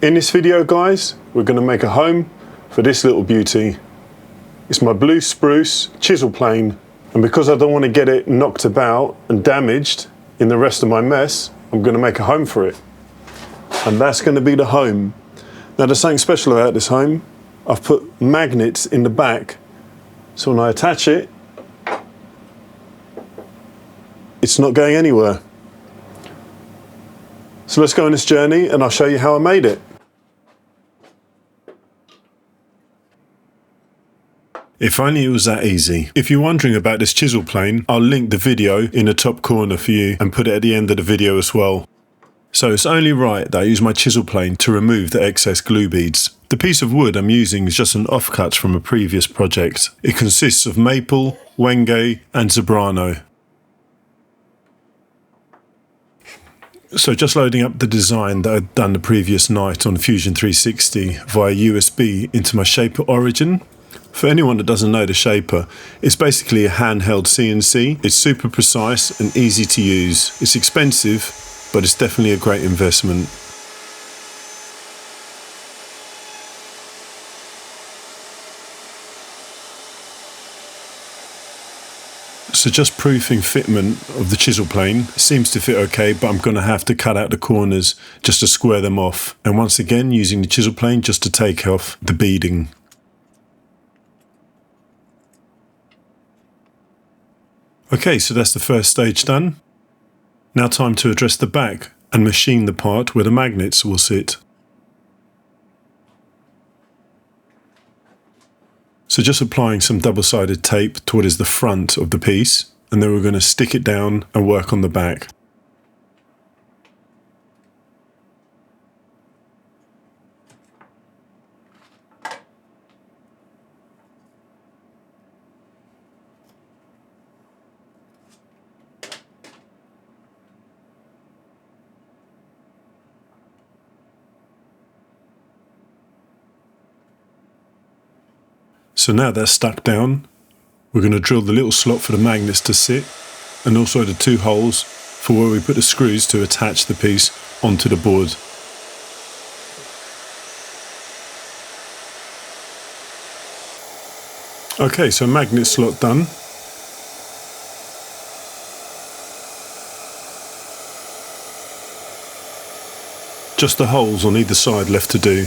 In this video, guys, we're going to make a home for this little beauty. It's my Blue Spruce chisel plane, and because I don't want to get it knocked about and damaged in the rest of my mess, I'm going to make a home for it. And that's going to be the home. Now, there's something special about this home. I've put magnets in the back, so when I attach it, it's not going anywhere. So let's go on this journey and I'll show you how I made it. If only it was that easy. If you're wondering about this chisel plane, I'll link the video in the top corner for you and put it at the end of the video as well. So it's only right that I use my chisel plane to remove the excess glue beads. The piece of wood I'm using is just an offcut from a previous project. It consists of maple, Wenge and Zebrano. So just loading up the design that I'd done the previous night on Fusion 360 via USB into my Shaper Origin. For anyone that doesn't know the Shaper, it's basically a handheld CNC. It's super precise and easy to use. It's expensive, but it's definitely a great investment. So just proofing fitment of the chisel plane seems to fit okay, but I'm going to have to cut out the corners just to square them off. And once again, using the chisel plane just to take off the beading. Okay, so that's the first stage done. Now time to address the back and machine the part where the magnets will sit. So just applying some double-sided tape to what is the front of the piece, and then we're going to stick it down and work on the back. So now that's stuck down, we're going to drill the little slot for the magnets to sit, and also the two holes for where we put the screws to attach the piece onto the board. Okay, so magnet slot done. Just the holes on either side left to do.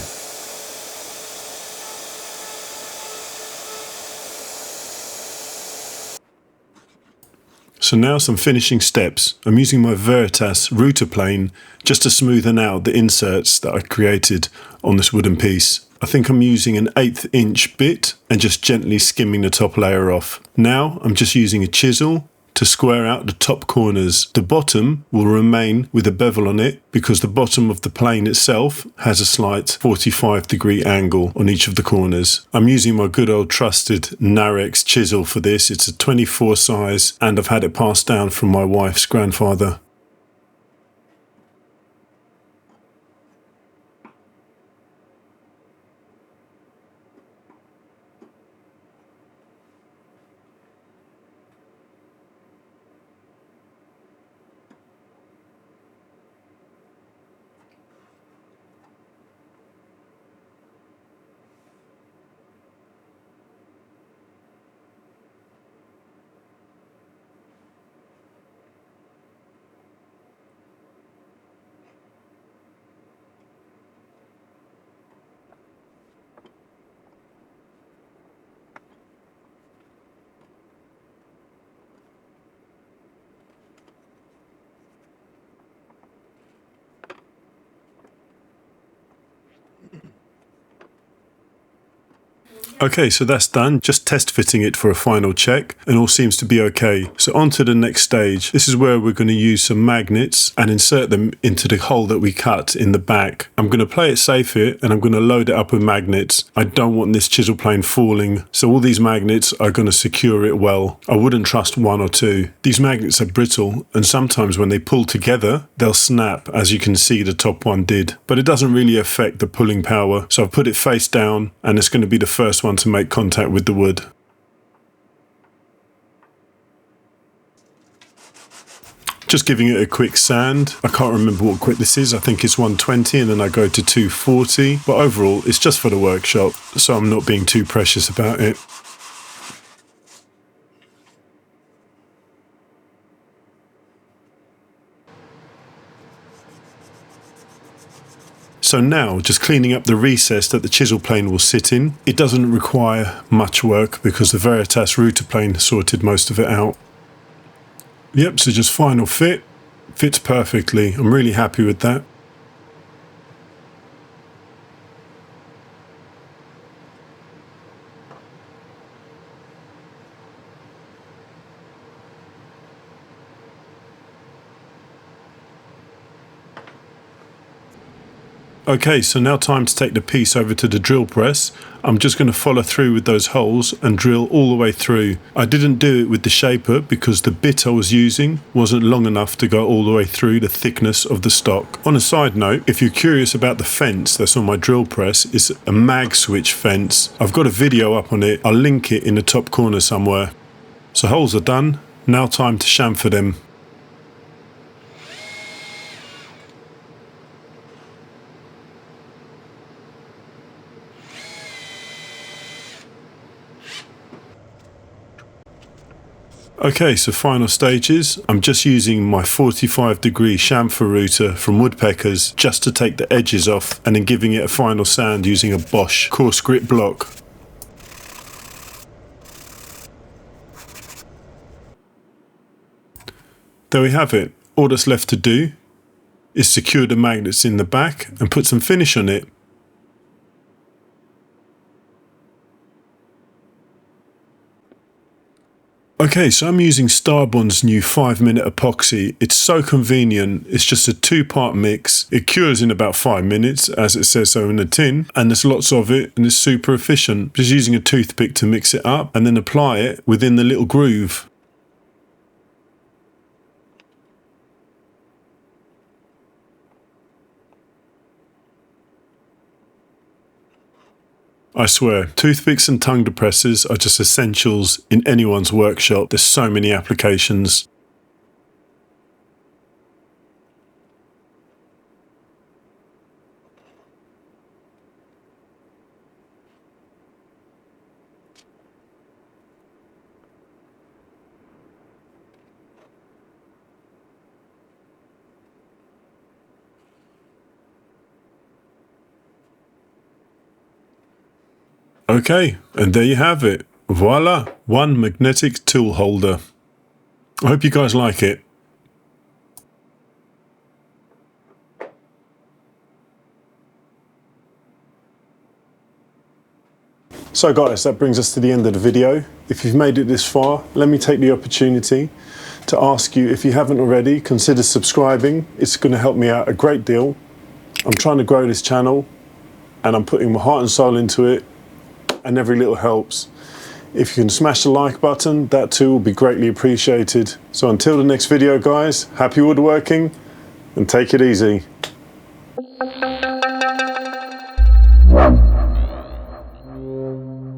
So now some finishing steps. I'm using my Veritas router plane just to smoothen out the inserts that I created on this wooden piece. I think I'm using an 1/8 inch bit and just gently skimming the top layer off. Now I'm just using a chisel to square out the top corners. The bottom will remain with a bevel on it because the bottom of the plane itself has a slight 45-degree angle on each of the corners. I'm using my good old trusted Narex chisel for this. It's a 24 size and I've had it passed down from my wife's grandfather. Okay, so that's done. Just test fitting it for a final check and all seems to be okay. So on to the next stage. This is where we're going to use some magnets and insert them into the hole that we cut in the back. I'm going to play it safe here and I'm going to load it up with magnets. I don't want this chisel plane falling, so all these magnets are going to secure it well. I wouldn't trust one or two. These magnets are brittle and sometimes when they pull together, they'll snap, as you can see the top one did. But it doesn't really affect the pulling power, so I've put it face down and it's going to be the first one to make contact with the wood. Just giving it a quick sand. I can't remember what grit this is. I think it's 120 and then I go to 240. But overall, it's just for the workshop, so I'm not being too precious about it. So now, just cleaning up the recess that the chisel plane will sit in. It doesn't require much work because the Veritas router plane sorted most of it out. Yep, so just final fit. Fits perfectly. I'm really happy with that. Okay, so now time to take the piece over to the drill press. I'm just going to follow through with those holes and drill all the way through. I didn't do it with the shaper because the bit I was using wasn't long enough to go all the way through the thickness of the stock. On a side note, if you're curious about the fence that's on my drill press, it's a mag switch fence. I've got a video up on it. I'll link it in the top corner somewhere. So holes are done. Now time to chamfer them. Okay, so final stages. I'm just using my 45-degree chamfer router from Woodpeckers just to take the edges off and then giving it a final sand using a Bosch coarse grit block. There we have it. All that's left to do is secure the magnets in the back and put some finish on it. Okay, so I'm using Starbond's new 5-minute epoxy. It's so convenient. It's just a 2-part mix. It cures in about 5 minutes, as it says so in the tin, and there's lots of it, and it's super efficient. Just using a toothpick to mix it up, and then apply it within the little groove. I swear, toothpicks and tongue depressors are just essentials in anyone's workshop. There's so many applications. Okay, and there you have it. Voila, one magnetic tool holder. I hope you guys like it. So guys, that brings us to the end of the video. If you've made it this far, let me take the opportunity to ask you, if you haven't already, consider subscribing. It's going to help me out a great deal. I'm trying to grow this channel and I'm putting my heart and soul into it, and every little helps. If you can smash the like button, that too will be greatly appreciated. So until the next video guys, happy woodworking and take it easy.